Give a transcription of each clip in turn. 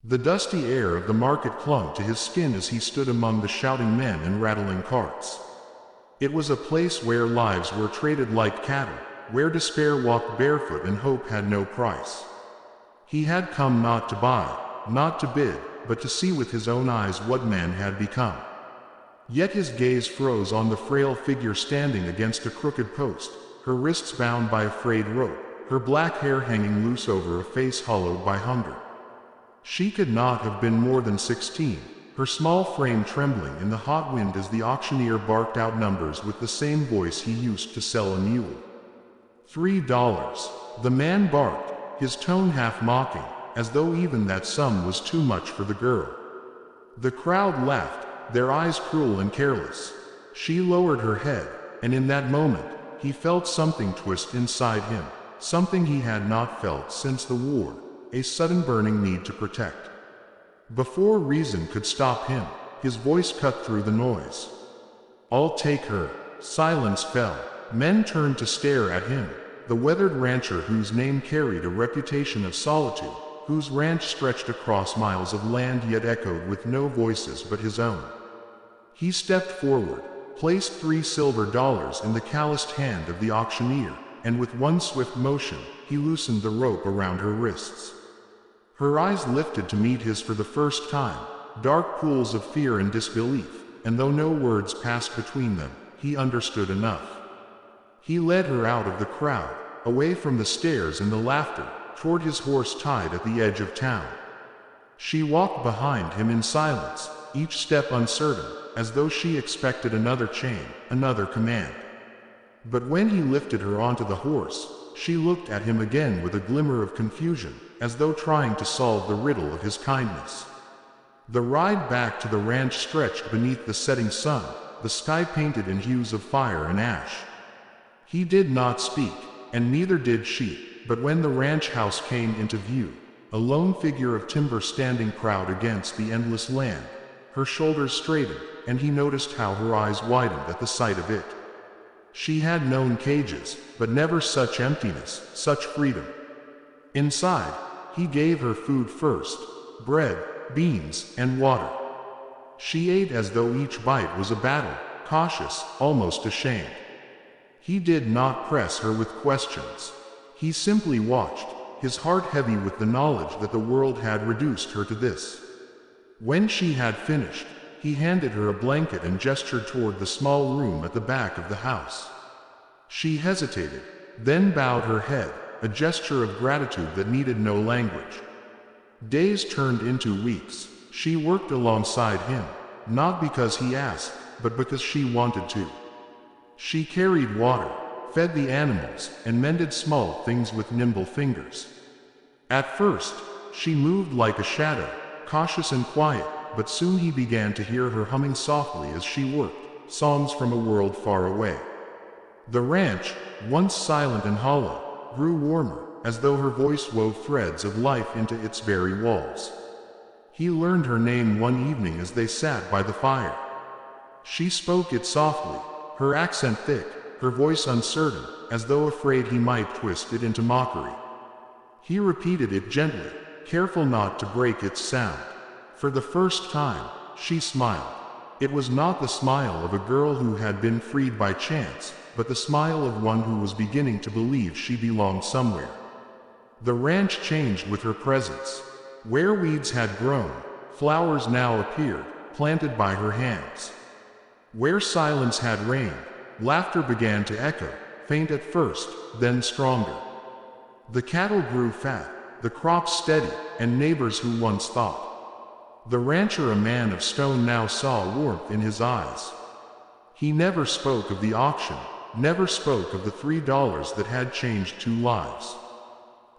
The dusty air of the market clung to his skin as he stood among the shouting men and rattling carts. It was a place where lives were traded like cattle, where despair walked barefoot and hope had no price. He had come not to buy, not to bid, but to see with his own eyes what man had become. Yet his gaze froze on the frail figure standing against a crooked post, her wrists bound by a frayed rope, her black hair hanging loose over a face hollowed by hunger. She could not have been more than 16, her small frame trembling in the hot wind as the auctioneer barked out numbers with the same voice he used to sell a mule. $3, the man barked, his tone half mocking, as though even that sum was too much for the girl. The crowd laughed, their eyes cruel and careless. She lowered her head, and in that moment, he felt something twist inside him, something he had not felt since the war, a sudden burning need to protect. Before reason could stop him, his voice cut through the noise. "I'll take her." Silence fell. Men turned to stare at him, the weathered rancher whose name carried a reputation of solitude, whose ranch stretched across miles of land yet echoed with no voices but his own. He stepped forward, placed $3 silver in the calloused hand of the auctioneer, and with one swift motion, he loosened the rope around her wrists. Her eyes lifted to meet his for the first time, dark pools of fear and disbelief, and though no words passed between them, he understood enough. He led her out of the crowd, away from the stares and the laughter, toward his horse tied at the edge of town. She walked behind him in silence, each step uncertain, as though she expected another chain, another command. But when he lifted her onto the horse, she looked at him again with a glimmer of confusion, as though trying to solve the riddle of his kindness. The ride back to the ranch stretched beneath the setting sun, the sky painted in hues of fire and ash. He did not speak, and neither did she, but when the ranch house came into view, a lone figure of timber standing proud against the endless land, her shoulders straightened, and he noticed how her eyes widened at the sight of it. She had known cages, but never such emptiness, such freedom. Inside, he gave her food first, bread, beans, and water. She ate as though each bite was a battle, cautious, almost ashamed. He did not press her with questions. He simply watched, his heart heavy with the knowledge that the world had reduced her to this. When she had finished, he handed her a blanket and gestured toward the small room at the back of the house. She hesitated, then bowed her head, a gesture of gratitude that needed no language. Days turned into weeks. She worked alongside him, not because he asked, but because she wanted to. She carried water, fed the animals, and mended small things with nimble fingers. At first, she moved like a shadow, cautious and quiet, but soon he began to hear her humming softly as she worked, songs from a world far away. The ranch, once silent and hollow, grew warmer, as though her voice wove threads of life into its very walls. He learned her name one evening as they sat by the fire. She spoke it softly, her accent thick, her voice uncertain, as though afraid he might twist it into mockery. He repeated it gently, careful not to break its sound. For the first time, she smiled. It was not the smile of a girl who had been freed by chance, but the smile of one who was beginning to believe she belonged somewhere. The ranch changed with her presence. Where weeds had grown, flowers now appeared, planted by her hands. Where silence had reigned, laughter began to echo, faint at first, then stronger. The cattle grew fat, the crops steady, and neighbors who once thought. The rancher, a man of stone, now saw warmth in his eyes. He never spoke of the auction, never spoke of the $3 that had changed 2 lives.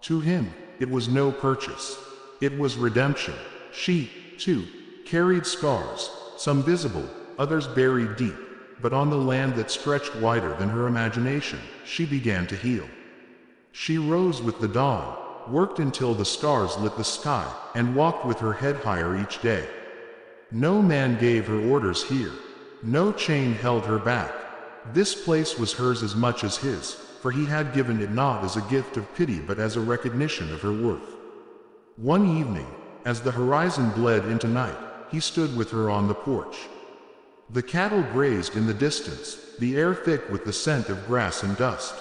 To him, it was no purchase. It was redemption. She, too, carried scars, some visible, others buried deep, but on the land that stretched wider than her imagination, she began to heal. She rose with the dawn, worked until the stars lit the sky, and walked with her head higher each day. No man gave her orders here. No chain held her back. This place was hers as much as his, for he had given it not as a gift of pity but as a recognition of her worth. One evening, As the horizon bled into night, he stood with her on the porch. The cattle grazed in the distance, the air thick with the scent of grass and dust.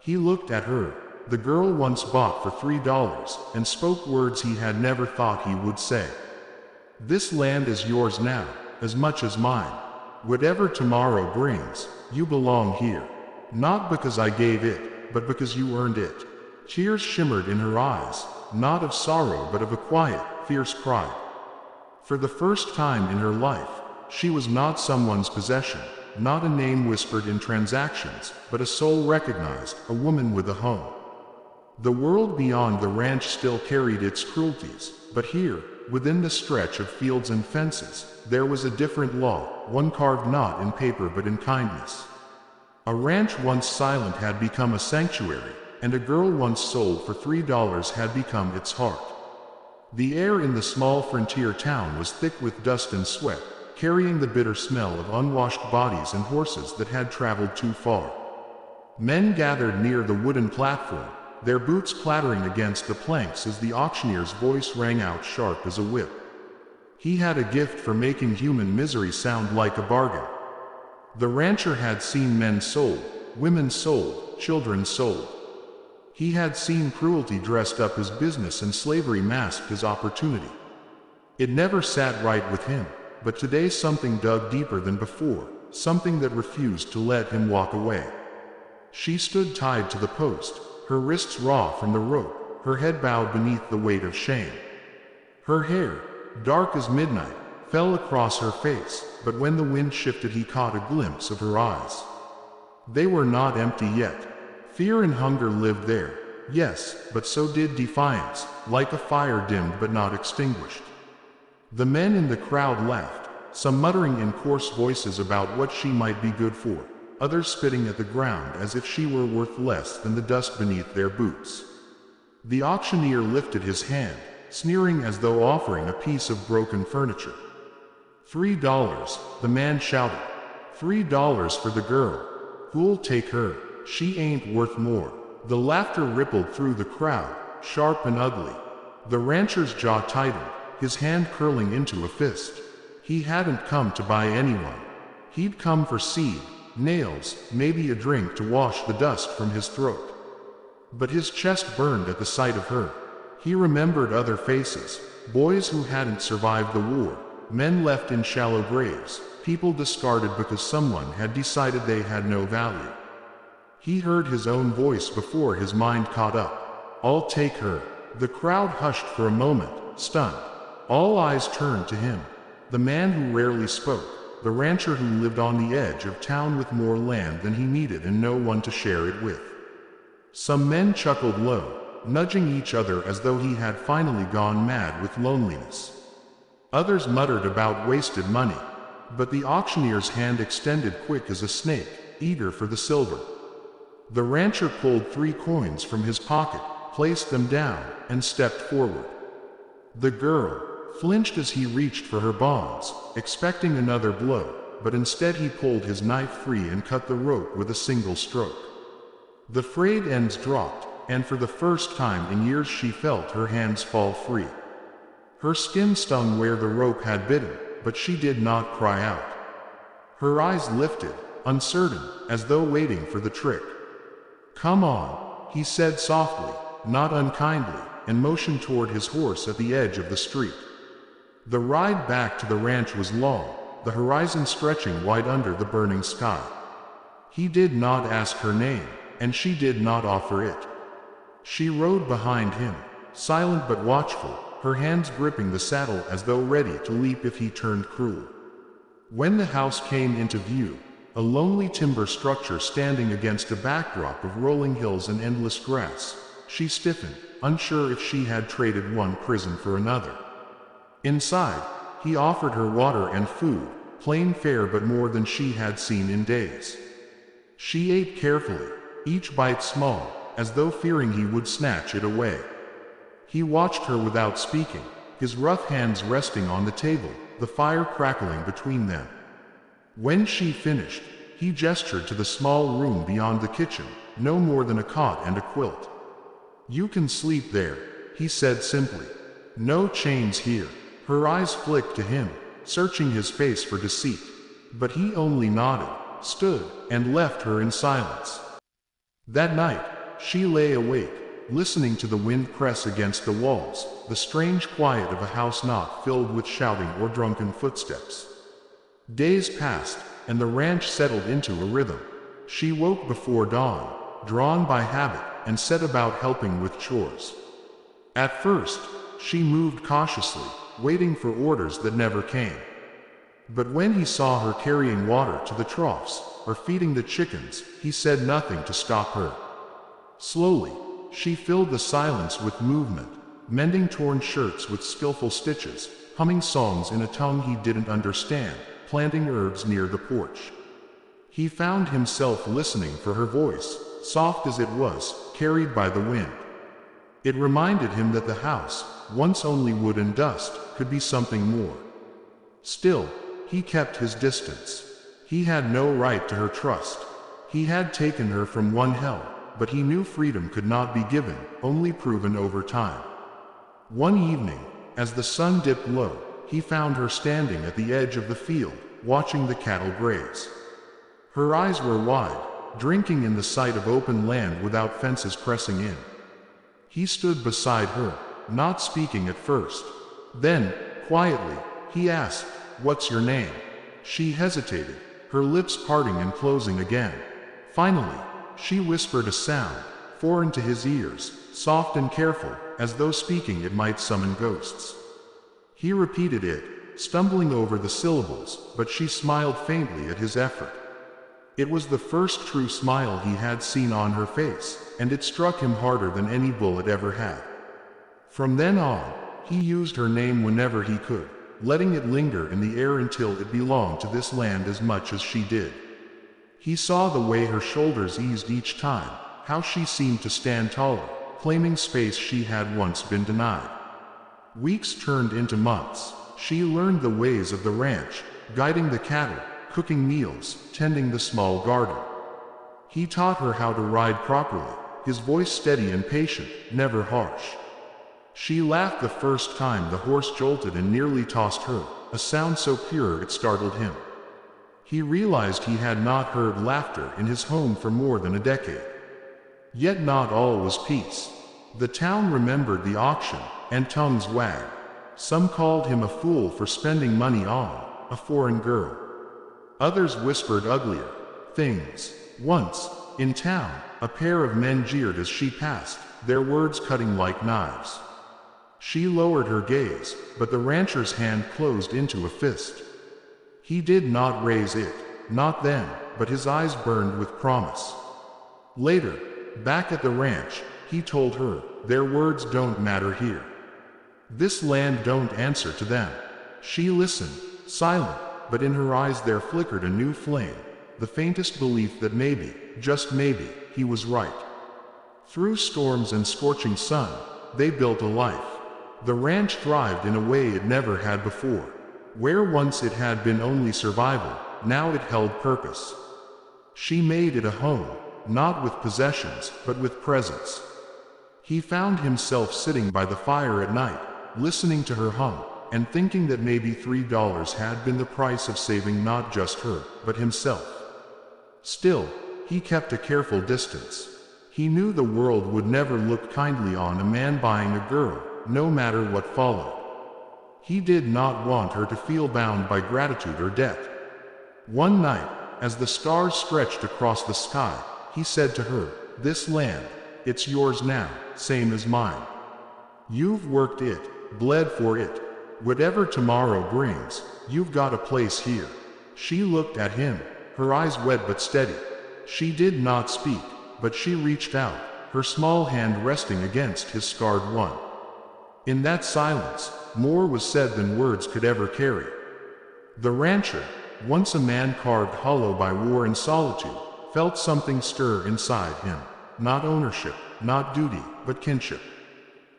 He looked at her, the girl once bought for $3, and spoke words he had never thought he would say. This land is yours now, as much as mine. Whatever tomorrow brings, you belong here. Not because I gave it, but because you earned it. Tears shimmered in her eyes, not of sorrow but of a quiet, fierce pride. For the first time in her life, she was not someone's possession, not a name whispered in transactions, but a soul recognized, a woman with a home. The world beyond the ranch still carried its cruelties, but here, within the stretch of fields and fences, there was a different law, one carved not in paper but in kindness. A ranch once silent had become a sanctuary, and a girl once sold for $3 had become its heart. The air in the small frontier town was thick with dust and sweat, carrying the bitter smell of unwashed bodies and horses that had traveled too far. Men gathered near the wooden platform, their boots clattering against the planks as the auctioneer's voice rang out sharp as a whip. He had a gift for making human misery sound like a bargain. The rancher had seen men sold, women sold, children sold. He had seen cruelty dressed up as business and slavery masked as opportunity. It never sat right with him, but today something dug deeper than before, something that refused to let him walk away. She stood tied to the post, her wrists raw from the rope, her head bowed beneath the weight of shame. Her hair, dark as midnight, fell across her face, but when the wind shifted he caught a glimpse of her eyes. They were not empty yet. Fear and hunger lived there, yes, but so did defiance, like a fire dimmed but not extinguished. The men in the crowd laughed, some muttering in coarse voices about what she might be good for, others spitting at the ground as if she were worth less than the dust beneath their boots. The auctioneer lifted his hand, sneering as though offering a piece of broken furniture. $3, the man shouted. $3 for the girl. Who'll take her? She ain't worth more. The laughter rippled through the crowd, sharp and ugly. The rancher's jaw tightened, his hand curling into a fist. He hadn't come to buy anyone. He'd come for seed, nails, maybe a drink to wash the dust from his throat. But his chest burned at the sight of her. He remembered other faces, boys who hadn't survived the war, men left in shallow graves, people discarded because someone had decided they had no value. He heard his own voice before his mind caught up. I'll take her. The crowd hushed for a moment, stunned. All eyes turned to him. The man who rarely spoke, the rancher who lived on the edge of town with more land than he needed and no one to share it with. Some men chuckled low, nudging each other as though he had finally gone mad with loneliness. Others muttered about wasted money, but the auctioneer's hand extended quick as a snake, eager for the silver. The rancher pulled 3 coins from his pocket, placed them down, and stepped forward. The girl flinched as he reached for her bonds, expecting another blow, but instead he pulled his knife free and cut the rope with a single stroke. The frayed ends dropped, and for the first time in years she felt her hands fall free. Her skin stung where the rope had bitten, but she did not cry out. Her eyes lifted, uncertain, as though waiting for the trick. "Come on," he said softly, not unkindly, and motioned toward his horse at the edge of the street. The ride back to the ranch was long, the horizon stretching wide under the burning sky. He did not ask her name, and she did not offer it. She rode behind him, silent but watchful, her hands gripping the saddle as though ready to leap if he turned cruel. When the house came into view, a lonely timber structure standing against a backdrop of rolling hills and endless grass, she stiffened, unsure if she had traded one prison for another. Inside, he offered her water and food, plain fare but more than she had seen in days. She ate carefully, each bite small, as though fearing he would snatch it away. He watched her without speaking, his rough hands resting on the table, the fire crackling between them. When she finished, he gestured to the small room beyond the kitchen, no more than a cot and a quilt. "You can sleep there," he said simply. "No chains here." Her eyes flicked to him, searching his face for deceit. But he only nodded, stood, and left her in silence. That night, she lay awake, listening to the wind press against the walls, the strange quiet of a house not filled with shouting or drunken footsteps. Days passed, and the ranch settled into a rhythm. She woke before dawn, drawn by habit, and set about helping with chores. At first, she moved cautiously, waiting for orders that never came. But when he saw her carrying water to the troughs, or feeding the chickens, he said nothing to stop her. Slowly, she filled the silence with movement, mending torn shirts with skillful stitches, humming songs in a tongue he didn't understand, planting herbs near the porch. He found himself listening for her voice, soft as it was, carried by the wind. It reminded him that the house, once only wood and dust, could be something more. Still, he kept his distance. He had no right to her trust. He had taken her from one hell, but he knew freedom could not be given, only proven over time. One evening, as the sun dipped low, he found her standing at the edge of the field, watching the cattle graze. Her eyes were wide, drinking in the sight of open land without fences pressing in. He stood beside her, not speaking at first. Then, quietly, he asked, "What's your name?" She hesitated, her lips parting and closing again. Finally, she whispered a sound, foreign to his ears, soft and careful, as though speaking it might summon ghosts. He repeated it, stumbling over the syllables, but she smiled faintly at his effort. It was the first true smile he had seen on her face, and it struck him harder than any bullet ever had. From then on, he used her name whenever he could, letting it linger in the air until it belonged to this land as much as she did. He saw the way her shoulders eased each time, how she seemed to stand taller, claiming space she had once been denied. Weeks turned into months. She learned the ways of the ranch, guiding the cattle, cooking meals, tending the small garden. He taught her how to ride properly, his voice steady and patient, never harsh. She laughed the first time the horse jolted and nearly tossed her, a sound so pure it startled him. He realized he had not heard laughter in his home for more than a decade. Yet not all was peace. The town remembered the auction, and tongues wagged. Some called him a fool for spending money on a foreign girl. Others whispered uglier things. Once, in town, a pair of men jeered as she passed, their words cutting like knives. She lowered her gaze, but the rancher's hand closed into a fist. He did not raise it, not then, but his eyes burned with promise. Later, back at the ranch, he told her, "Their words don't matter here. This land don't answer to them." She listened, silent, but in her eyes there flickered a new flame, the faintest belief that maybe, just maybe, he was right. Through storms and scorching sun, they built a life. The ranch thrived in a way it never had before. Where once it had been only survival, now it held purpose. She made it a home, not with possessions, but with presence. He found himself sitting by the fire at night, listening to her hum, and thinking that maybe $3 had been the price of saving not just her, but himself. Still, he kept a careful distance. He knew the world would never look kindly on a man buying a girl, no matter what followed. He did not want her to feel bound by gratitude or debt. One night, as the stars stretched across the sky, he said to her, "This land, it's yours now, same as mine. You've worked it, bled for it. Whatever tomorrow brings, you've got a place here." She looked at him, her eyes wet but steady. She did not speak, but she reached out, her small hand resting against his scarred one. In that silence, more was said than words could ever carry. The rancher, once a man carved hollow by war and solitude, felt something stir inside him. Not ownership, not duty, but kinship.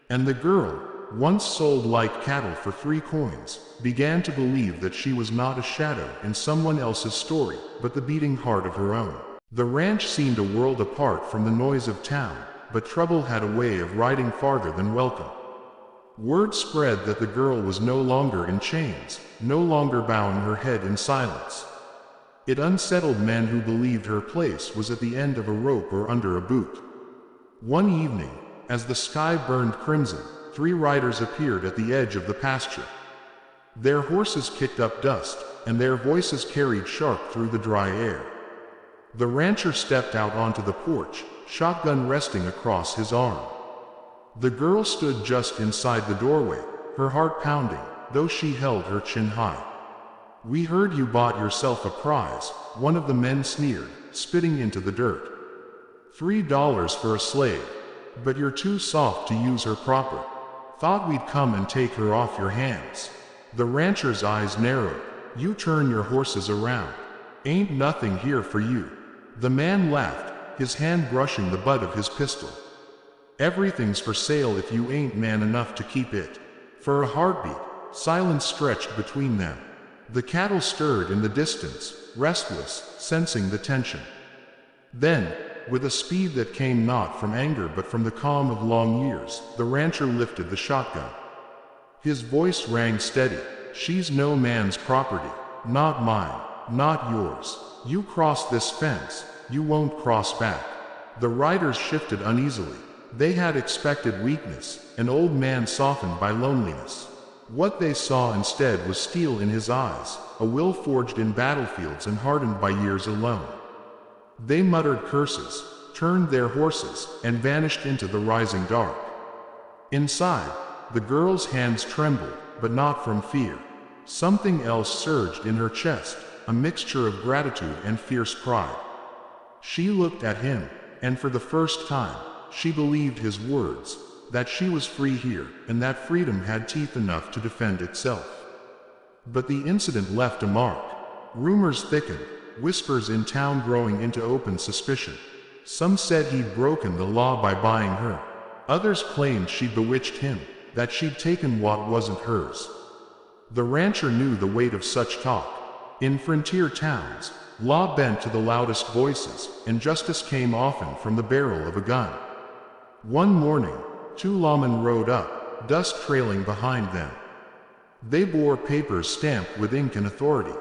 And the girl, once sold like cattle for 3 coins, began to believe that she was not a shadow in someone else's story, but the beating heart of her own. The ranch seemed a world apart from the noise of town, but trouble had a way of riding farther than welcome. Word spread that the girl was no longer in chains, no longer bowing her head in silence. It unsettled men who believed her place was at the end of a rope or under a boot. One evening, as the sky burned crimson, 3 riders appeared at the edge of the pasture. Their horses kicked up dust, and their voices carried sharp through the dry air. The rancher stepped out onto the porch, shotgun resting across his arm. The girl stood just inside the doorway, her heart pounding, though she held her chin high. "We heard you bought yourself a prize," one of the men sneered, spitting into the dirt. $3 for a slave. But you're too soft to use her proper. Thought we'd come and take her off your hands." The rancher's eyes narrowed. "You turn your horses around. Ain't nothing here for you." The man laughed, his hand brushing the butt of his pistol. "Everything's for sale if you ain't man enough to keep it." For a heartbeat, silence stretched between them. The cattle stirred in the distance, restless, sensing the tension. Then, with a speed that came not from anger but from the calm of long years, the rancher lifted the shotgun. His voice rang steady. "She's no man's property. Not mine, not yours. You cross this fence, you won't cross back." The riders shifted uneasily. They had expected weakness, an old man softened by loneliness. What they saw instead was steel in his eyes, a will forged in battlefields and hardened by years alone. They muttered curses, turned their horses, and vanished into the rising dark. Inside, the girl's hands trembled, but not from fear. Something else surged in her chest, a mixture of gratitude and fierce pride. She looked at him, and for the first time, she believed his words, that she was free here, and that freedom had teeth enough to defend itself. But the incident left a mark. Rumors thickened, whispers in town growing into open suspicion. Some said he'd broken the law by buying her. Others claimed she'd bewitched him, that she'd taken what wasn't hers. The rancher knew the weight of such talk. In frontier towns, law bent to the loudest voices, and justice came often from the barrel of a gun. One morning, 2 lawmen rode up, dust trailing behind them. They bore papers stamped with ink and authority.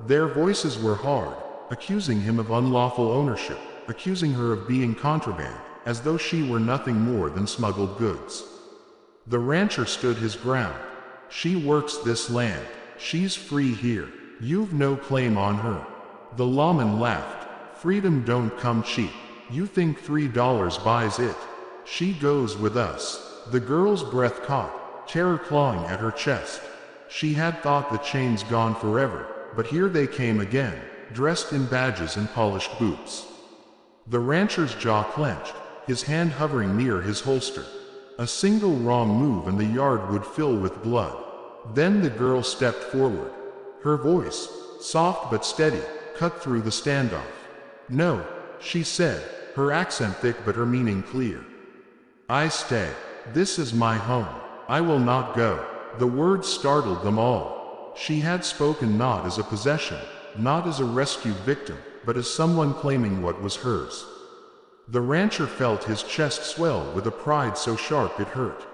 Their voices were hard, accusing him of unlawful ownership, accusing her of being contraband, as though she were nothing more than smuggled goods. The rancher stood his ground. "She works this land. She's free here. You've no claim on her." The lawman laughed. "Freedom don't come cheap. You think $3 buys it? She goes with us." The girl's breath caught, terror clawing at her chest. She had thought the chains gone forever, but here they came again, dressed in badges and polished boots. The rancher's jaw clenched, his hand hovering near his holster. A single wrong move and the yard would fill with blood. Then the girl stepped forward. Her voice, soft but steady, cut through the standoff. "No," she said, her accent thick but her meaning clear. "I stay. This is my home. I will not go." The words startled them all. She had spoken not as a possession, not as a rescued victim, but as someone claiming what was hers. The rancher felt his chest swell with a pride so sharp it hurt.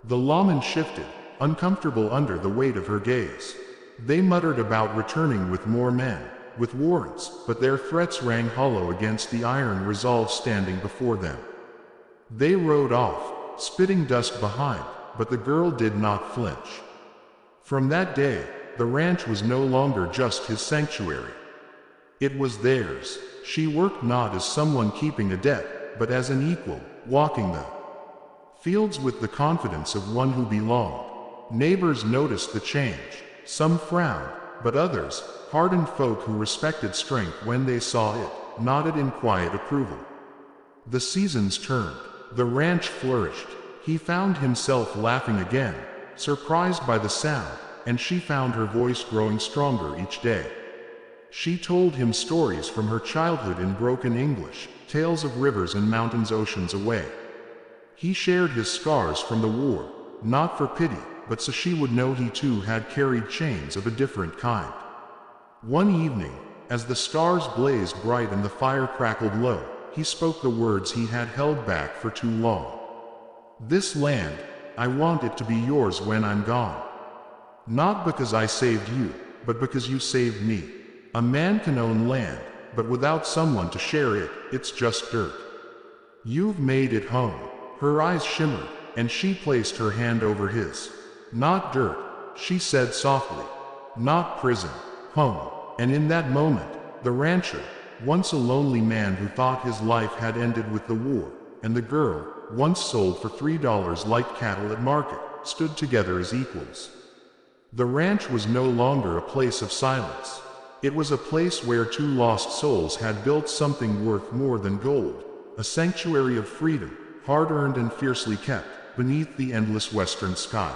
The lawman shifted, uncomfortable under the weight of her gaze. They muttered about returning with more men, with warrants, but their threats rang hollow against the iron resolve standing before them. They rode off, spitting dust behind, but the girl did not flinch. From that day, the ranch was no longer just his sanctuary. It was theirs. She worked not as someone keeping a debt, but as an equal, walking the fields with the confidence of one who belonged. Neighbors noticed the change. Some frowned, but others, hardened folk who respected strength when they saw it, nodded in quiet approval. The seasons turned. The ranch flourished. He found himself laughing again, surprised by the sound, and she found her voice growing stronger each day. She told him stories from her childhood in broken English, tales of rivers and mountains oceans away. He shared his scars from the war, not for pity, but so she would know he too had carried chains of a different kind. One evening, as the stars blazed bright and the fire crackled low, he spoke the words he had held back for too long. "This land," I want it to be yours when I'm gone. Not because I saved you, but because you saved me. A man can own land, but without someone to share it, it's just dirt. You've made it home. Her eyes shimmered, and she placed her hand over his. Not dirt, she said softly. Not prison, home. And in that moment, the rancher, once a lonely man who thought his life had ended with the war, and the girl, once sold for $3 like cattle at market, stood together as equals. The ranch was no longer a place of silence. It was a place where two lost souls had built something worth more than gold, a sanctuary of freedom, hard-earned and fiercely kept, beneath the endless western sky.